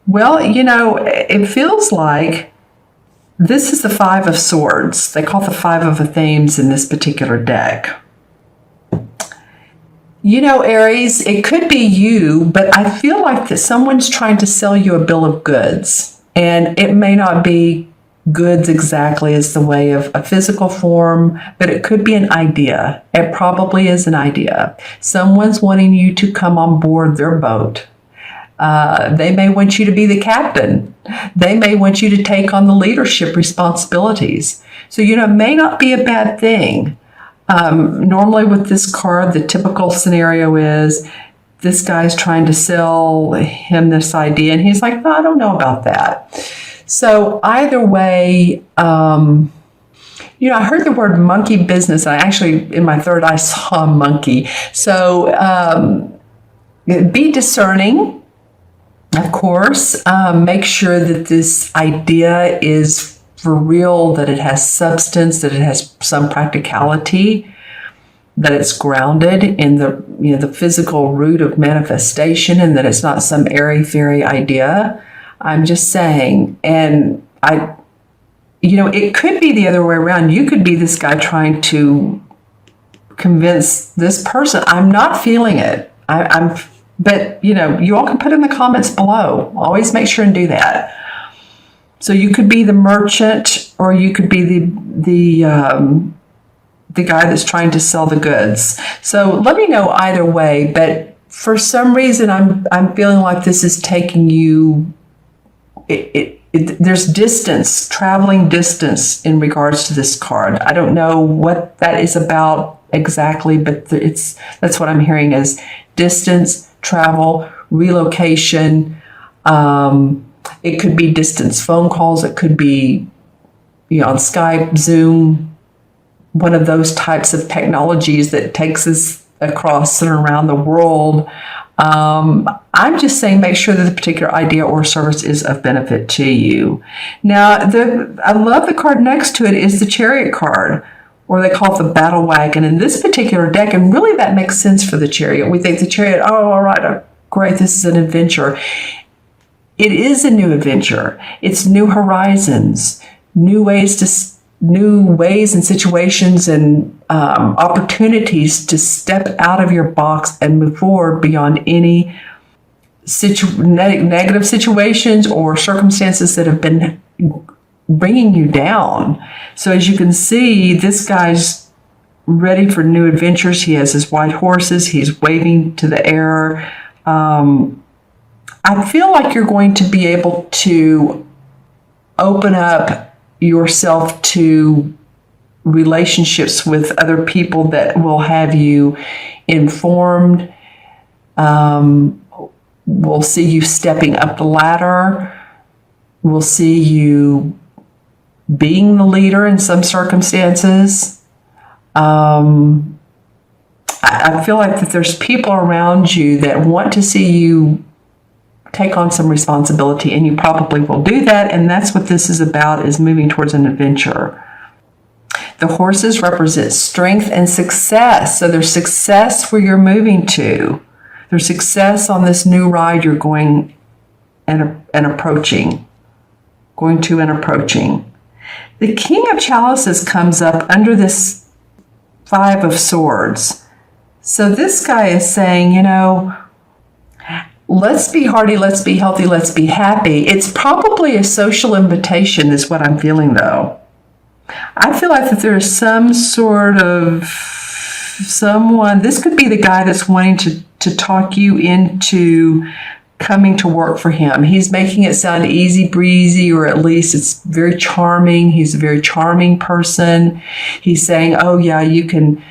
Well, it feels like this is the Five of Swords. They call it the Five of Themes in this particular deck. Aries, it could be you, but I feel like that someone's trying to sell you a bill of goods. And it may not be goods exactly as the way of a physical form, but it could be an idea. It probably is an idea. Someone's wanting you to come on board their boat. They may want you to be the captain. They may want you to take on the leadership responsibilities. So, it may not be a bad thing. Normally with this card, the typical scenario is this guy's trying to sell him this idea, and he's like, I don't know about that. So either way, I heard the word monkey business. I actually, in my third eye, saw a monkey. So be discerning, of course. Make sure that this idea is for real, that it has substance, that it has some practicality, that it's grounded in the physical root of manifestation, and that it's not some airy-fairy idea. I'm just saying, and it could be the other way around. You could be this guy trying to convince this person. I'm not feeling it. But you all can put in the comments below. Always make sure and do that. So you could be the merchant, or you could be the guy that's trying to sell the goods. So let me know either way. But for some reason, I'm feeling like this is taking you. There's distance, traveling distance in regards to this card. I don't know what that is about exactly, but that's what I'm hearing is distance, travel, relocation. It could be distance phone calls. It could be, on Skype, Zoom, one of those types of technologies that takes us across and around the world. I'm just saying, make sure that the particular idea or service is of benefit to you. Now, I love the card next to it is the Chariot card, or they call it the Battle Wagon. In this particular deck, and really that makes sense for the Chariot. We think the Chariot, all right, great, this is an adventure. It is a new adventure. It's new horizons, new ways and situations and opportunities to step out of your box and move forward beyond any negative situations or circumstances that have been bringing you down. So as you can see, this guy's ready for new adventures. He has his white horses. He's waving to the air. I feel like you're going to be able to open up yourself to relationships with other people that will have you informed. We'll see you stepping up the ladder. We'll see you being the leader in some circumstances. I feel like that there's people around you that want to see you take on some responsibility, and you probably will do that. And that's what this is about, is moving towards an adventure. The horses represent strength and success. So there's success where you're moving to. There's success on this new ride you're going and approaching. Going to and approaching. The King of Chalices comes up under this Five of Swords. So this guy is saying, let's be hearty, let's be healthy, let's be happy. It's probably a social invitation is what I'm feeling, though. I feel like that there's some sort of someone, this could be the guy that's wanting to talk you into coming to work for him. He's making it sound easy breezy, or at least it's very charming. He's a very charming person. He's saying, oh yeah, you can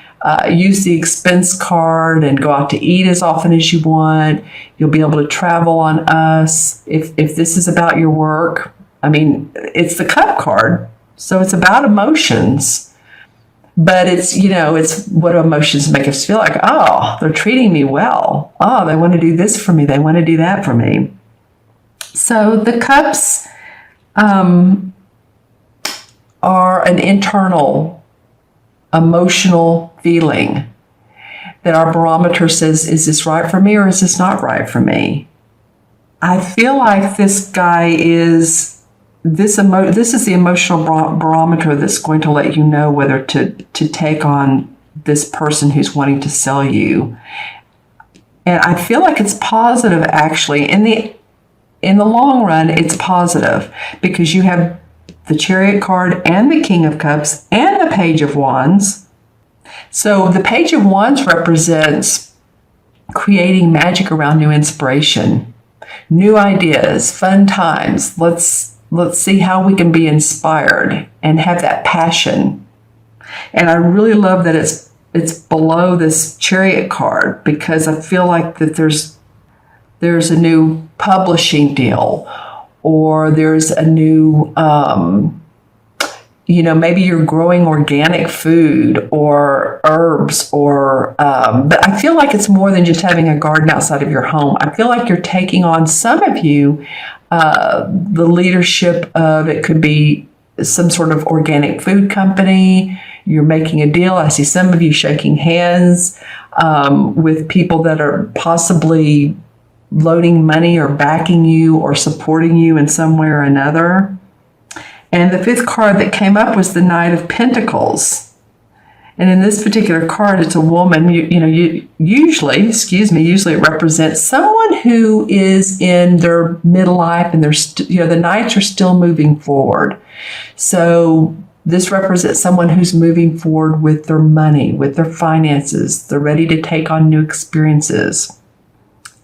use the expense card and go out to eat as often as you want. You'll be able to travel on us if this is about your work. I mean, it's the Cup card, so it's about emotions. But it's, it's what emotions make us feel like. Oh, they're treating me well. Oh, they want to do this for me. They want to do that for me. So the cups are an internal emotional feeling that our barometer says, is this right for me or is this not right for me? I feel like this guy is this is the emotional barometer that's going to let you know whether to take on this person who's wanting to sell you. And I feel like it's positive, actually. In the long run, it's positive because you have the Chariot card and the King of Cups and the Page of Wands. So the Page of Wands represents creating magic around new inspiration, new ideas, fun times. Let's see how we can be inspired and have that passion. And I really love that it's below this Chariot card because I feel like that there's a new publishing deal, or there's a new maybe you're growing organic food or herbs, or but I feel like it's more than just having a garden outside of your home. I feel like you're taking on, some of you, the leadership of, it could be some sort of organic food company. You're making a deal. I see some of you shaking hands with people that are possibly loaning money or backing you or supporting you in some way or another. And the fifth card that came up was the Knight of Pentacles. And in this particular card, it's a woman. Usually it represents someone who is in their midlife, and the knights are still moving forward. So this represents someone who's moving forward with their money, with their finances. They're ready to take on new experiences.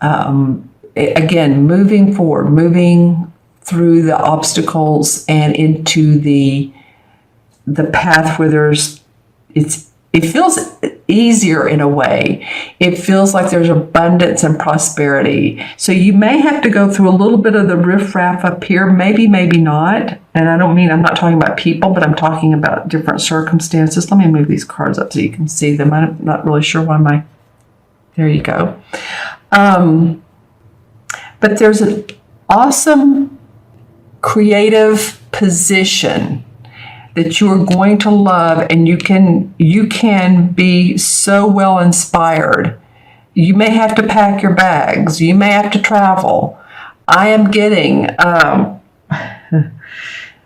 Again, moving forward, moving through the obstacles and into the path where it feels easier in a way. It feels like there's abundance and prosperity. So you may have to go through a little bit of the riffraff up here, maybe not. And I'm not talking about people, but I'm talking about different circumstances. Let me move these cards up so you can see them. I'm not really sure why there you go. But there's an awesome creative position that you are going to love, and you can be so well inspired. You may have to pack your bags. You may have to travel. I am getting,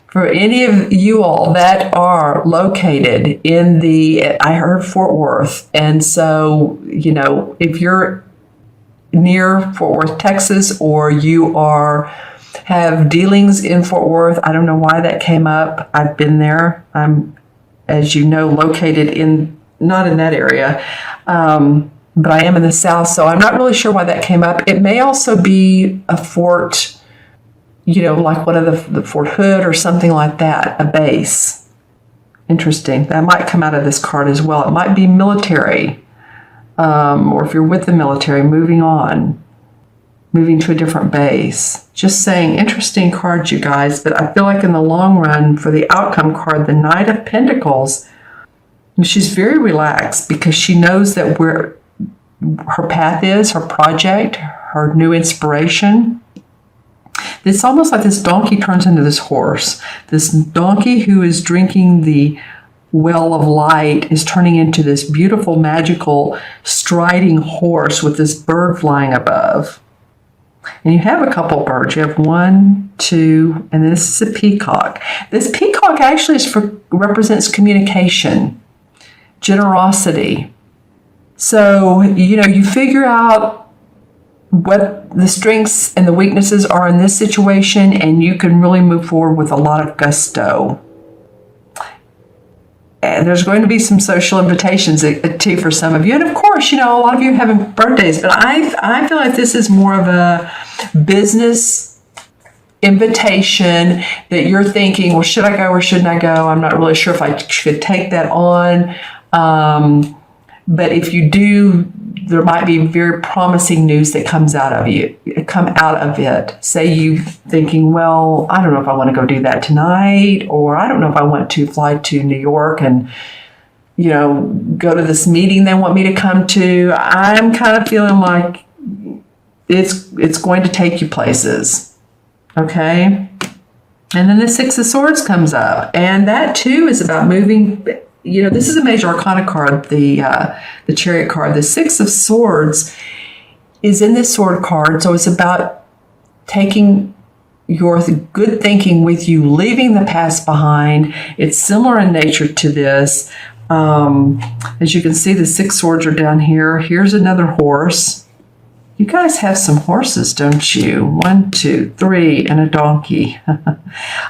for any of you all that are located I heard Fort Worth. And so, if you're near Fort Worth, Texas, or you have dealings in Fort Worth, I don't know why that came up. I've been there. I'm, as you know, located not in that area, but I am in the South, so I'm not really sure why that came up. It may also be a fort, like one of the Fort Hood or something like that, a base. Interesting. That might come out of this card as well. It might be military. Or if you're with the military, moving to a different base. Just saying, interesting cards, you guys. But I feel like in the long run, for the outcome card, the Knight of Pentacles, she's very relaxed because she knows that where her path is, her project, her new inspiration. It's almost like this donkey turns into this horse. This donkey who is drinking the well of light is turning into this beautiful, magical, striding horse with this bird flying above. And you have a couple birds. You have 1, 2, and this is a peacock. This peacock actually represents communication, generosity. So, you figure out what the strengths and the weaknesses are in this situation, and you can really move forward with a lot of gusto. And there's going to be some social invitations too for some of you. And of course, a lot of you are having birthdays, but I feel like this is more of a business invitation that you're thinking, well, should I go or shouldn't I go? I'm not really sure if I should take that on. But if you do, there might be very promising news that come out of it. Say you thinking, well, I don't know if I want to go do that tonight, or I don't know if I want to fly to New York and, go to this meeting they want me to come to. I'm kind of feeling like it's going to take you places. Okay. And then the Six of Swords comes up, and that too is about moving. This is a major arcana card, the Chariot card. The Six of Swords is in this sword card, so it's about taking your good thinking with you, leaving the past behind. It's similar in nature to this. As you can see, the 6 swords are down here. Here's another horse. You guys have some horses, don't you? 1, 2, 3, and a donkey. Like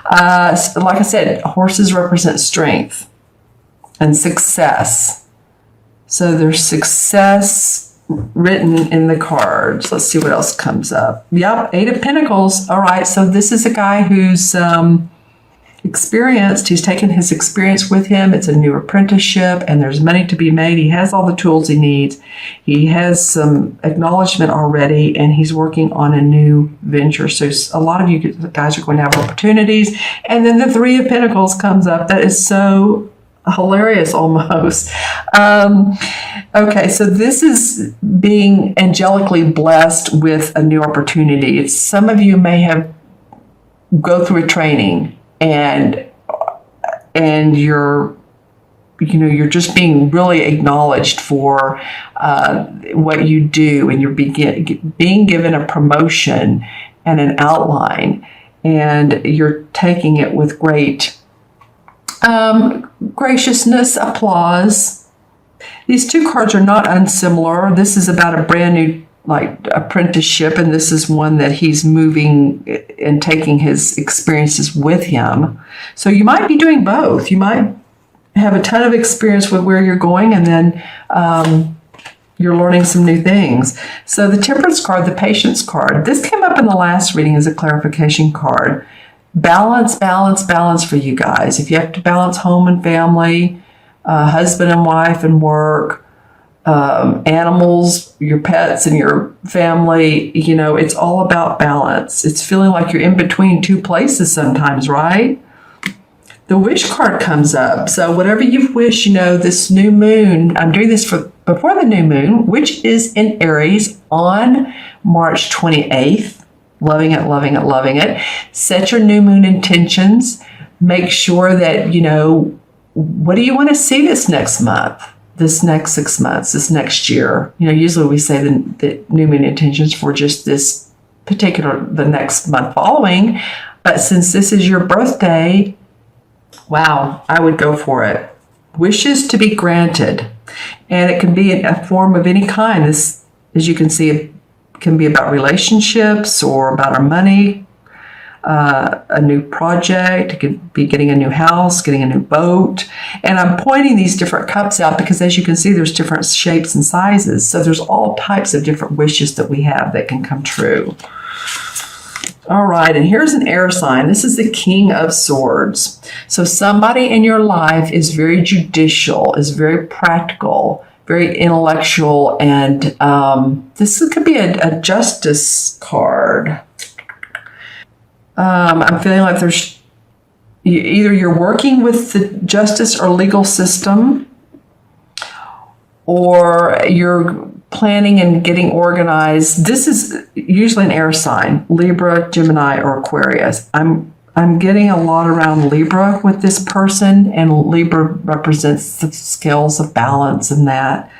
I said, horses represent strength and success. So there's success written in the cards. Let's see what else comes up. Yep, 8 of Pentacles. All right, so this is a guy who's experienced. He's taken his experience with him. It's a new apprenticeship, and there's money to be made. He has all the tools he needs. He has some acknowledgement already, and he's working on a new venture. So a lot of you guys are going to have opportunities. And then the 3 of Pentacles comes up. That is so hilarious almost. Okay, so this is being angelically blessed with a new opportunity. It's, some of you may have go through a training, and you're just being really acknowledged for what you do, and you're being given a promotion and an outline, and you're taking it with great graciousness, applause. These 2 cards are not unsimilar. This is about a brand new apprenticeship, and this is one that he's moving and taking his experiences with him. So you might be doing both. You might have a ton of experience with where you're going, and then you're learning some new things. So the Temperance card, the Patience card, this came up in the last reading as a clarification card. Balance, balance, balance for you guys. If you have to balance home and family, husband and wife and work, animals, your pets and your family, it's all about balance. It's feeling like you're in between 2 places sometimes, right? The Wish card comes up. So whatever you've wished, this new moon, I'm doing this before the new moon, which is in Aries on March 28th. Loving it, loving it, loving it. Set your new moon intentions. Make sure that, what do you want to see this next month, this next 6 months, this next year? Usually we say the new moon intentions for just this the next month following. But since this is your birthday, wow, I would go for it. Wishes to be granted. And it can be in a form of any kind. This, as you can see, it can be about relationships or about our money, a new project. It could be getting a new house, getting a new boat. And I'm pointing these different cups out because, as you can see, there's different shapes and sizes. So there's all types of different wishes that we have that can come true. All right, and here's an air sign. This is the King of Swords. So somebody in your life is very judicial, is very practical, very intellectual, and this could be a justice card. I'm feeling like there's either you're working with the justice or legal system, or you're planning and getting organized. This is usually an air sign, Libra, Gemini, or Aquarius. I'm getting a lot around Libra with this person, and Libra represents the scales of balance and that.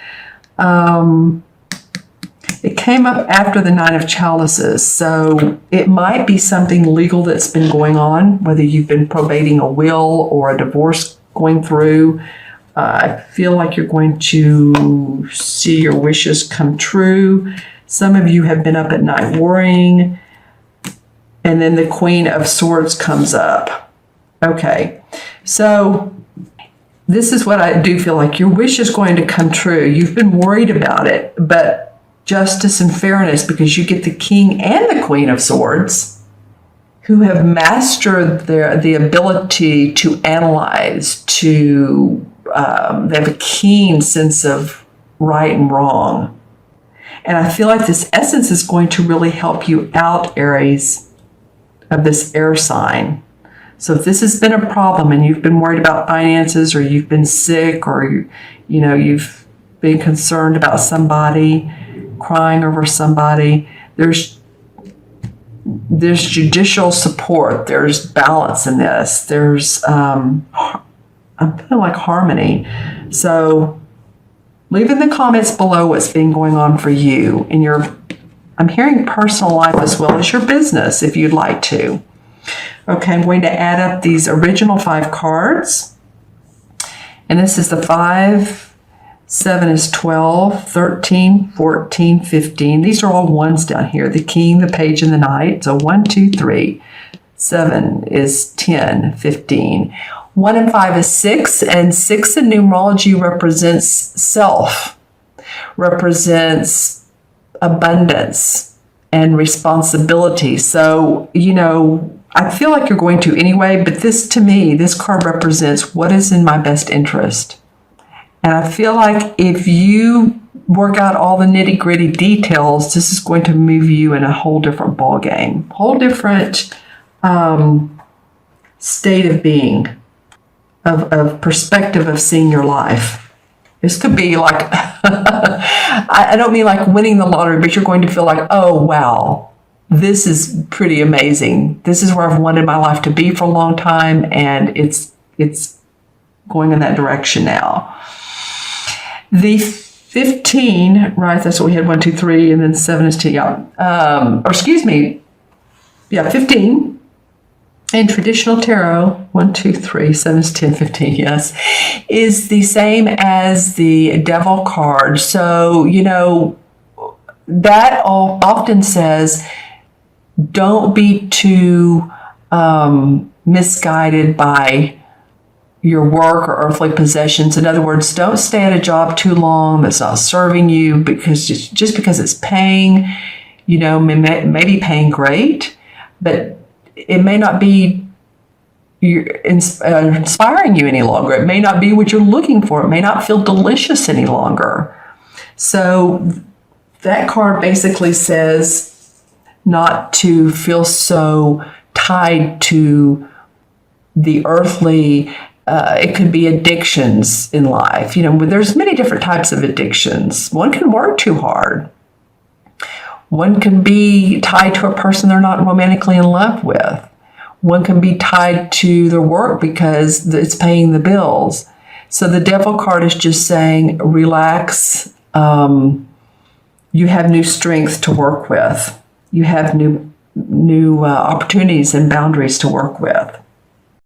It came up after the 9 of Chalices, so it might be something legal that's been going on, whether you've been probating a will or a divorce going through. I feel like you're going to see your wishes come true. Some of you have been up at night worrying. And then the Queen of Swords comes up. Okay, so this is what I do feel like. Your wish is going to come true. You've been worried about it, but justice and fairness, because you get the King and the Queen of Swords who have mastered the ability to analyze, they have a keen sense of right and wrong. And I feel like this essence is going to really help you out, Aries, of this air sign. So if this has been a problem and you've been worried about finances, or you've been sick, or you've been concerned about somebody, crying over somebody, there's judicial support, there's balance in this, there's I'm feeling like harmony. So leave in the comments below what's been going on for you in your I'm hearing personal life as well as your business if you'd like to. Okay, I'm going to add up these original 5 cards. And this is the 5, 7 is 12, 13, 14, 15. These are all ones down here. The king, the page, and the knight. So 1, 2, 3. 7 is 10, 15. 1 and 5 is 6, and 6 in numerology represents self, represents abundance and responsibility. So, I feel like you're going to anyway, but to me, this card represents what is in my best interest. And I feel like if you work out all the nitty-gritty details, this is going to move you in a whole different ballgame, whole different state of being, of perspective of seeing your life. This could be like, I don't mean like winning the lottery, but you're going to feel like, oh, wow, this is pretty amazing. This is where I've wanted my life to be for a long time, and it's going in that direction now. The 15, right, that's what we had, 1, 2, 3, and then 7 is 10, yeah. 15. In traditional tarot, 1, 2, 3, 7 is 10, 15, yes, is the same as the devil card. So, that often says, don't be too misguided by your work or earthly possessions. In other words, don't stay at a job too long that's not serving you, because just because it's paying, maybe paying great, but it may not be inspiring you any longer. It may not be what you're looking for. It may not feel delicious any longer. So that card basically says not to feel so tied to the earthly. It could be addictions in life. There's many different types of addictions. One can work too hard. One can be tied to a person they're not romantically in love with. One can be tied to their work because it's paying the bills. So the devil card is just saying, relax. You have new strength to work with. You have new opportunities and boundaries to work with.